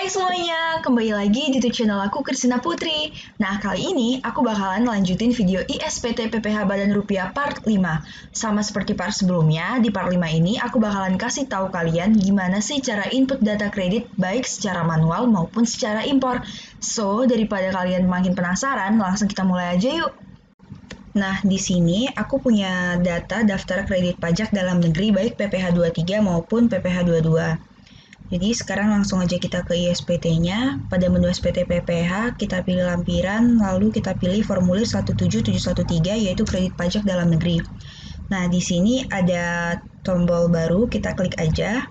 Hai semuanya, kembali lagi di YouTube channel aku Kristina Putri. Nah, kali ini aku bakalan lanjutin video ISPT PPH Badan Rupiah part 5. Sama seperti part sebelumnya, di part 5 ini aku bakalan kasih tahu kalian gimana sih cara input data kredit baik secara manual maupun secara impor. So, daripada kalian makin penasaran, langsung kita mulai aja yuk. Nah, di sini aku punya data daftar kredit pajak dalam negeri baik PPH 23 maupun PPH 22. Jadi sekarang langsung aja kita ke ISPT-nya. Pada menu SPT PPH, kita pilih lampiran, lalu kita pilih formulir 17713 yaitu kredit pajak dalam negeri. Nah, di sini ada tombol baru, kita klik aja.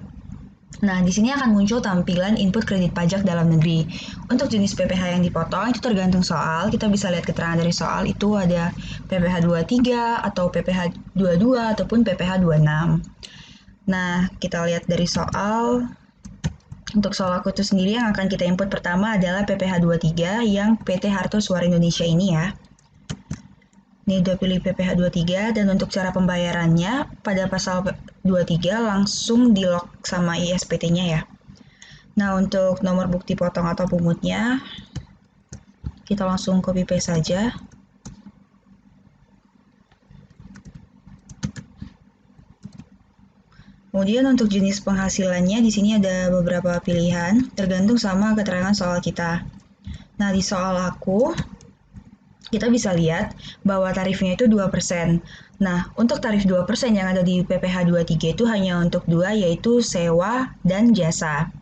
Nah, di sini akan muncul tampilan input kredit pajak dalam negeri. Untuk jenis PPH yang dipotong itu tergantung soal. Kita bisa lihat keterangan dari soal itu ada PPH 23 atau PPH 22 ataupun PPH 26. Nah, kita lihat dari soal. Untuk soal aku itu sendiri yang akan kita input pertama adalah PPH 23 yang PT Harto Suara Indonesia ini ya. Ini udah pilih PPH 23 dan untuk cara pembayarannya pada pasal 23 langsung di lock sama ISPT-nya ya. Nah, untuk nomor bukti potong atau pungutnya kita langsung copy paste saja. Kemudian untuk jenis penghasilannya di sini ada beberapa pilihan tergantung sama keterangan soal kita. Nah, di soal aku kita bisa lihat bahwa tarifnya itu 2%. Nah, untuk tarif 2% yang ada di PPH 23 itu hanya untuk dua, yaitu sewa dan jasa.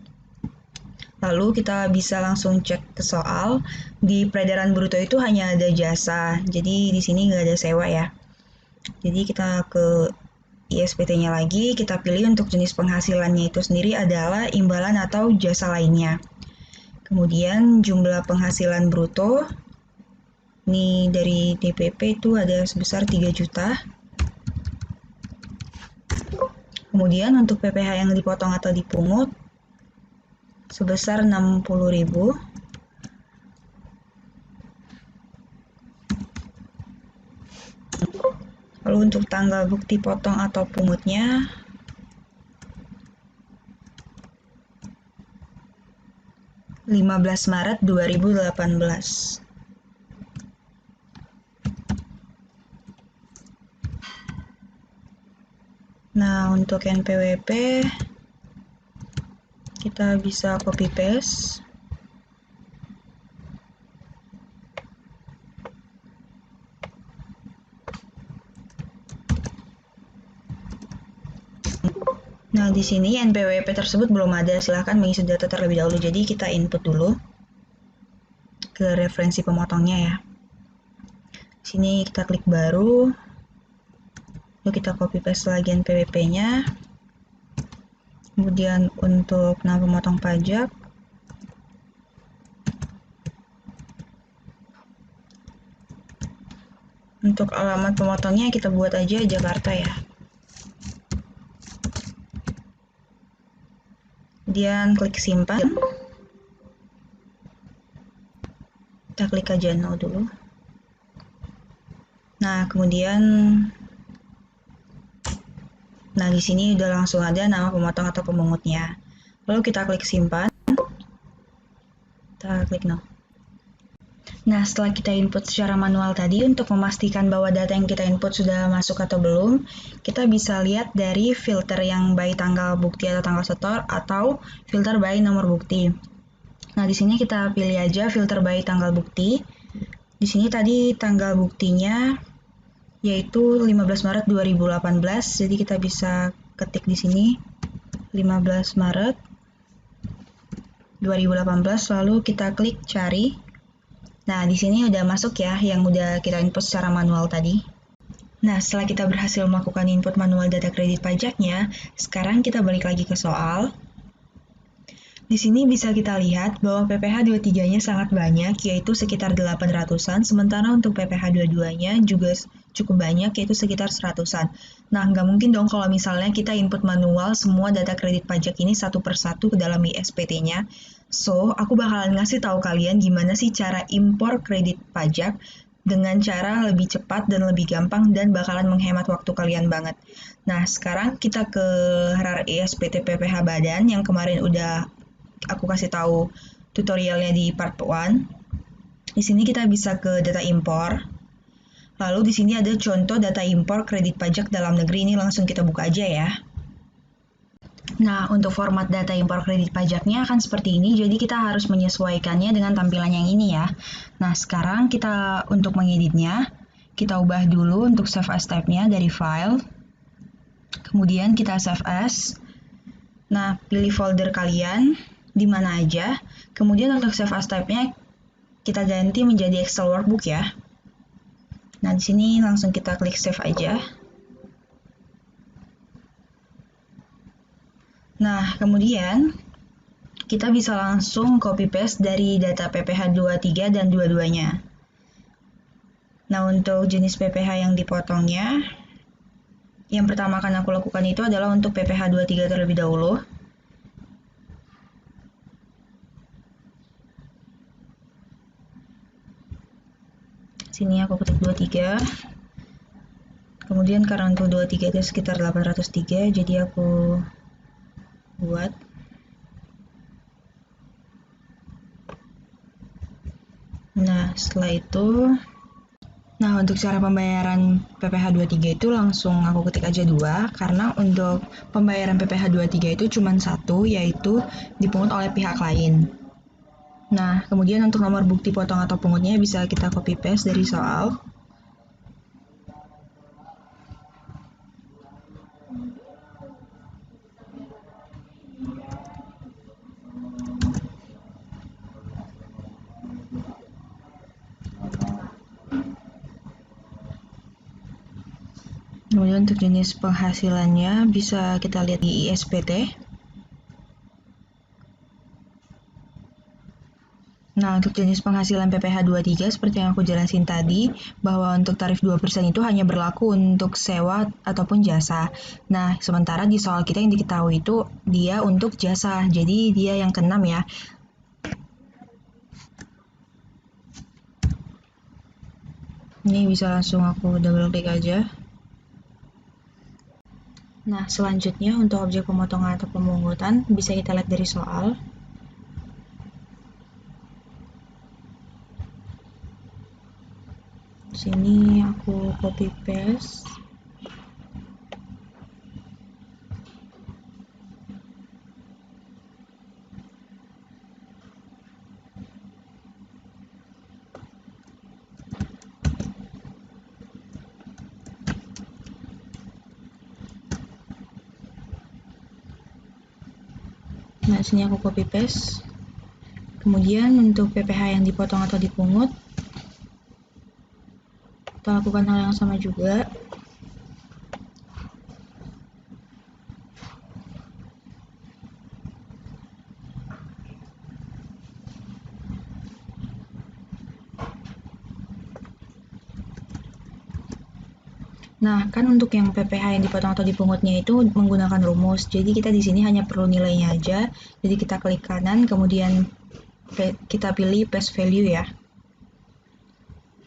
Lalu kita bisa langsung cek ke soal, di peredaran bruto itu hanya ada jasa, jadi di sini nggak ada sewa ya. Jadi kita ke ISPT-nya lagi, kita pilih untuk jenis penghasilannya itu sendiri adalah imbalan atau jasa lainnya. Kemudian jumlah penghasilan bruto, ini dari DPP itu ada sebesar 3 juta. Kemudian untuk PPH yang dipotong atau dipungut, sebesar 60.000. Lalu untuk tanggal bukti potong atau pungutnya, Maret 2018. Nah, untuk NPWP kita bisa copy paste. Nah, di sini NPWP tersebut belum ada, silahkan mengisi data terlebih dahulu. Jadi kita input dulu ke referensi pemotongnya ya. Di sini kita klik baru, lalu kita copy paste lagi NPWP-nya. Kemudian untuk nama pemotong pajak, untuk alamat pemotongnya kita buat aja Jakarta ya. Kemudian klik simpan. Kita klik aja no dulu. Nah, kemudian di sini udah langsung ada nama pemotong atau pemungutnya. Lalu kita klik simpan. Kita klik no. Nah, setelah kita input secara manual tadi, untuk memastikan bahwa data yang kita input sudah masuk atau belum, kita bisa lihat dari filter yang by tanggal bukti atau tanggal setor, atau filter by nomor bukti. Nah, di sini kita pilih aja filter by tanggal bukti. Di sini tadi tanggal buktinya yaitu 15 Maret 2018, jadi kita bisa ketik di sini 15 Maret 2018, lalu kita klik cari. Nah, di sini udah masuk ya yang udah kita input secara manual tadi. Nah, setelah kita berhasil melakukan input manual data kredit pajaknya, sekarang kita balik lagi ke soal. Di sini bisa kita lihat bahwa PPH 23-nya sangat banyak, yaitu sekitar 800-an, sementara untuk PPH 22-nya juga cukup banyak, yaitu sekitar 100-an. Nah, nggak mungkin dong kalau misalnya kita input manual semua data kredit pajak ini satu persatu ke dalam ISPT-nya. So, aku bakalan ngasih tahu kalian gimana sih cara impor kredit pajak dengan cara lebih cepat dan lebih gampang dan bakalan menghemat waktu kalian banget. Nah, sekarang kita ke RAR ISPT PPH Badan yang kemarin udah aku kasih tahu tutorialnya di part 1. Di sini kita bisa ke data impor. Lalu di sini ada contoh data impor kredit pajak dalam negeri, ini langsung kita buka aja ya. Nah, untuk format data impor kredit pajaknya akan seperti ini, jadi kita harus menyesuaikannya dengan tampilan yang ini ya. Nah, sekarang kita untuk mengeditnya, kita ubah dulu untuk save as type-nya dari file, kemudian kita save as. Nah, pilih folder kalian, di mana aja, kemudian untuk save as type-nya kita ganti menjadi Excel workbook ya. Nah, di sini langsung kita klik save aja. Nah, kemudian kita bisa langsung copy paste dari data PPh 23 dan 22-nya. Nah, untuk jenis PPh yang dipotongnya, yang pertama akan aku lakukan itu adalah untuk PPh 23 terlebih dahulu. Sini aku ketik 23. Kemudian karena untuk 23 itu sekitar 803, jadi aku buat. Nah, setelah itu, nah untuk cara pembayaran PPh 23 itu langsung aku ketik aja 2, karena untuk pembayaran PPh 23 itu cuma satu, yaitu dipungut oleh pihak lain. Nah, kemudian untuk nomor bukti potong atau pungutnya bisa kita copy paste dari soal. Kemudian untuk jenis penghasilannya bisa kita lihat di ISPT. Nah, untuk jenis penghasilan PPh 23 seperti yang aku jelasin tadi, bahwa untuk tarif 2% itu hanya berlaku untuk sewa ataupun jasa. Nah, sementara di soal kita yang diketahui itu dia untuk jasa, jadi dia yang ke-6 ya. Ini bisa langsung aku double klik aja. Nah, selanjutnya untuk objek pemotongan atau pemungutan bisa kita lihat dari soal. Sini aku copy paste. Nah, sini aku copy paste. Kemudian untuk PPh yang dipotong atau dipungut, kita lakukan hal yang sama juga. Nah, kan untuk yang PPh yang dipotong atau dipungutnya itu menggunakan rumus. Jadi kita di sini hanya perlu nilainya aja. Jadi kita klik kanan, kemudian kita pilih paste value ya.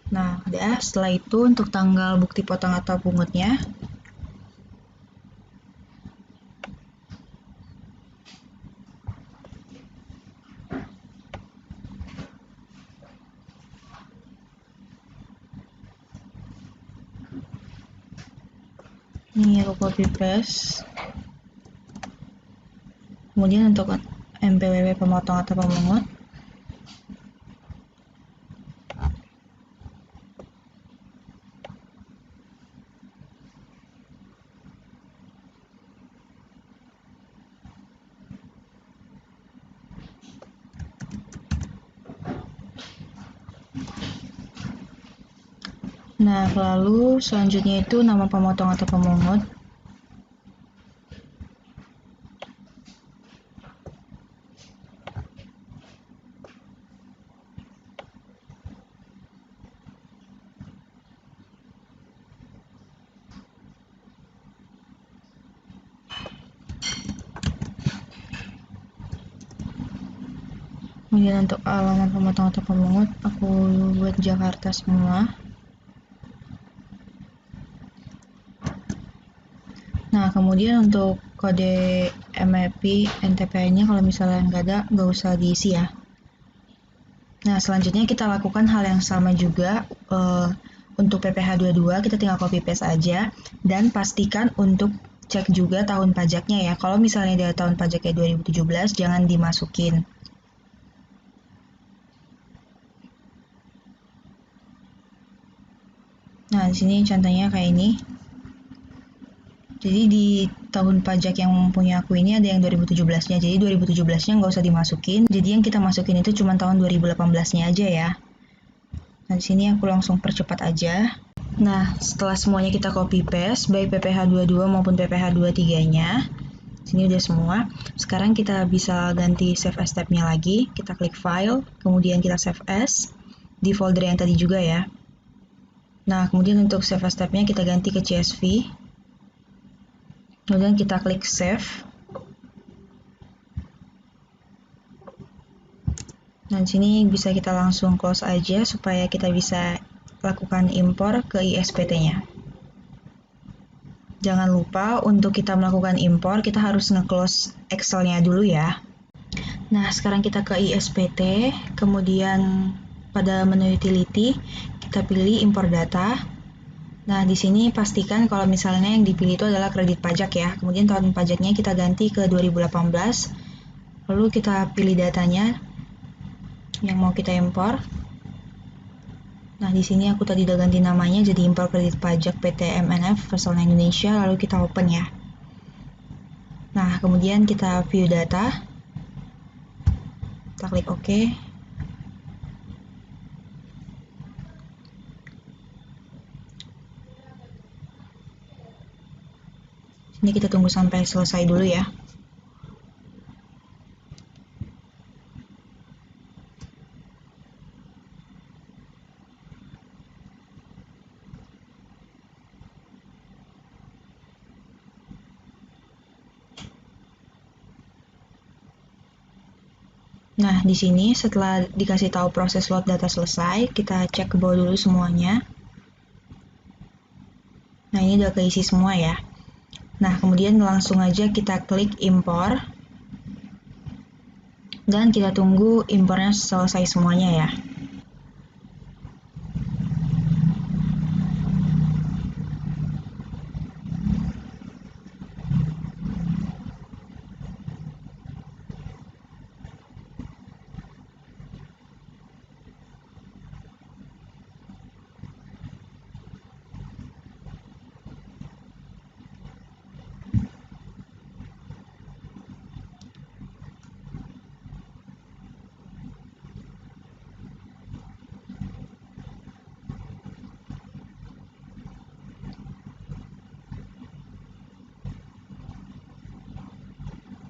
Nah, udah. Setelah itu untuk tanggal bukti potong atau pungutnya, ini aku copy paste. Kemudian untuk MPWP pemotong atau pemungut, nah lalu selanjutnya itu nama pemotong atau pemungut. Kemudian untuk alamat pemotong atau pemungut, aku buat Jakarta semua. Nah, kemudian untuk kode MAP NTPN-nya kalau misalnya nggak ada, nggak usah diisi ya. Nah, selanjutnya kita lakukan hal yang sama juga untuk PPh 22, kita tinggal copy paste aja dan pastikan untuk cek juga tahun pajaknya ya. Kalau misalnya dia tahun pajaknya 2017, jangan dimasukin. Nah, di sini contohnya kayak ini. Jadi di tahun pajak yang punya aku ini ada yang 2017-nya. Jadi 2017-nya nggak usah dimasukin. Jadi yang kita masukin itu cuma tahun 2018-nya aja ya. Nah, di sini aku langsung percepat aja. Nah, setelah semuanya kita copy paste, baik PPh 22 maupun PPh 23-nya, sini udah semua. Sekarang kita bisa ganti save as tab-nya lagi. Kita klik file, kemudian kita save as di folder yang tadi juga ya. Nah, kemudian untuk save as tab-nya kita ganti ke CSV. Kemudian kita klik save. Nah, di sini bisa kita langsung close aja supaya kita bisa lakukan impor ke ISPT-nya. Jangan lupa untuk kita melakukan impor, kita harus nge-close Excel-nya dulu ya. Nah, sekarang kita ke ISPT, kemudian pada menu utility, kita pilih impor data. Nah, di sini pastikan kalau misalnya yang dipilih itu adalah kredit pajak ya. Kemudian tahun pajaknya kita ganti ke 2018, lalu kita pilih datanya yang mau kita impor. Nah, di sini aku tadi udah ganti namanya jadi impor kredit pajak PT MNF Persona Indonesia, lalu kita open ya. Nah, kemudian kita view data. Kita klik OK. Ini kita tunggu sampai selesai dulu ya. Nah, di sini setelah dikasih tahu proses load data selesai, kita cek ke bawah dulu semuanya. Nah, ini udah keisi semua ya. Nah, kemudian langsung aja kita klik impor. Dan kita tunggu impornya selesai semuanya ya.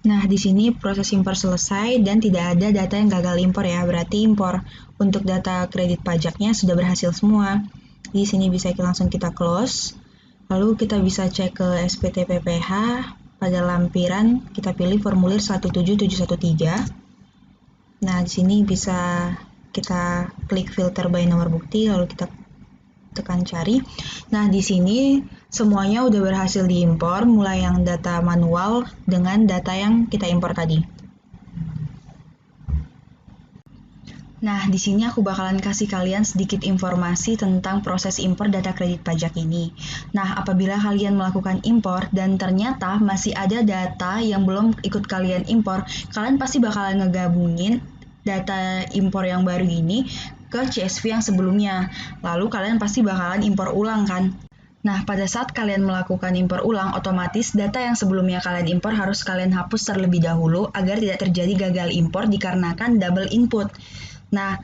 Nah, di sini proses impor selesai dan tidak ada data yang gagal impor ya. Berarti impor untuk data kredit pajaknya sudah berhasil semua. Di sini bisa langsung kita close. Lalu kita bisa cek ke SPT PPh. Pada lampiran kita pilih formulir 17713. Nah, di sini bisa kita klik filter by nomor bukti, lalu kita tekan cari. Nah, di sini semuanya udah berhasil diimpor, mulai yang data manual dengan data yang kita impor tadi. Nah, di sini aku bakalan kasih kalian sedikit informasi tentang proses impor data kredit pajak ini. Nah, apabila kalian melakukan impor dan ternyata masih ada data yang belum ikut kalian impor, kalian pasti bakalan ngegabungin data impor yang baru ini ke CSV yang sebelumnya. Lalu kalian pasti bakalan impor ulang kan? Nah, pada saat kalian melakukan impor ulang, otomatis data yang sebelumnya kalian impor harus kalian hapus terlebih dahulu agar tidak terjadi gagal impor dikarenakan double input. Nah,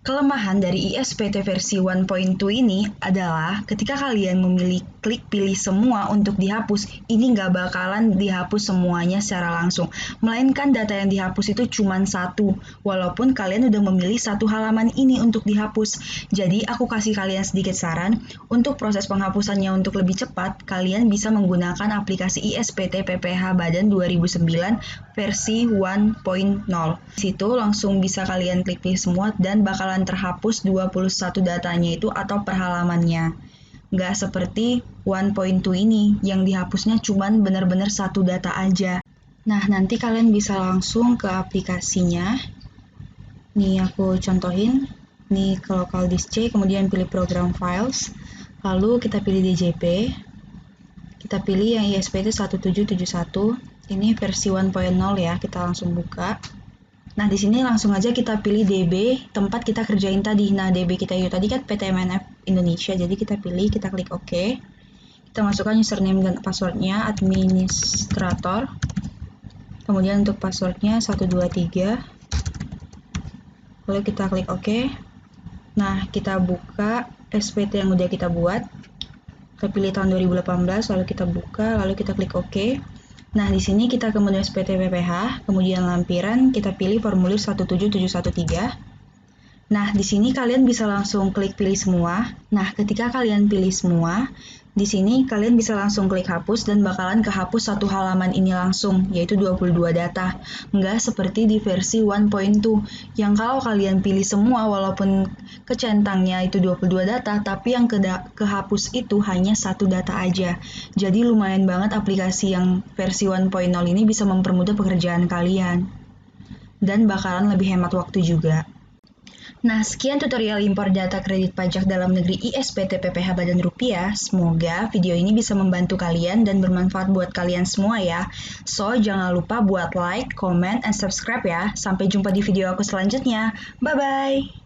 kelemahan dari ISPT versi 1.2 ini adalah ketika kalian memilih klik pilih semua untuk dihapus, ini nggak bakalan dihapus semuanya secara langsung. Melainkan data yang dihapus itu cuma satu, walaupun kalian udah memilih satu halaman ini untuk dihapus. Jadi aku kasih kalian sedikit saran, untuk proses penghapusannya untuk lebih cepat, kalian bisa menggunakan aplikasi ISPT PPh Badan 2009 versi 1.0. Di situ langsung bisa kalian klik pilih semua dan bakalan terhapus 21 datanya itu atau per halamannya. Nggak seperti 1.2 ini, yang dihapusnya cuman benar-benar satu data aja. Nah, nanti kalian bisa langsung ke aplikasinya. Nih, aku contohin. Nih, ke local disk C, kemudian pilih program files. Lalu kita pilih DJP. Kita pilih yang ISPT 1771. Ini versi 1.0 ya, kita langsung buka. Nah, di sini langsung aja kita pilih DB tempat kita kerjain tadi. Nah, DB kita itu tadi kan PTMNF Indonesia, jadi kita pilih, kita klik OK. Kita masukkan username dan passwordnya administrator. Kemudian untuk passwordnya 123. Lalu kita klik OK. Nah, kita buka SPT yang udah kita buat. Kita pilih tahun 2018, lalu kita buka, lalu kita klik OK. Nah, di sini kita ke menu SPT PPH, kemudian lampiran, kita pilih formulir 17713. Nah, di sini kalian bisa langsung klik pilih semua. Nah, ketika kalian pilih semua, di sini kalian bisa langsung klik hapus dan bakalan kehapus satu halaman ini langsung, yaitu 22 data. Nggak seperti di versi 1.2, yang kalau kalian pilih semua walaupun kecentangnya itu 22 data, tapi yang kehapus itu hanya satu data aja. Jadi lumayan banget aplikasi yang versi 1.0 ini bisa mempermudah pekerjaan kalian. Dan bakalan lebih hemat waktu juga. Nah, sekian tutorial impor data kredit pajak dalam negeri ISPT PPH Badan Rupiah. Semoga video ini bisa membantu kalian dan bermanfaat buat kalian semua ya. So, jangan lupa buat like, comment, and subscribe ya. Sampai jumpa di video aku selanjutnya. Bye-bye!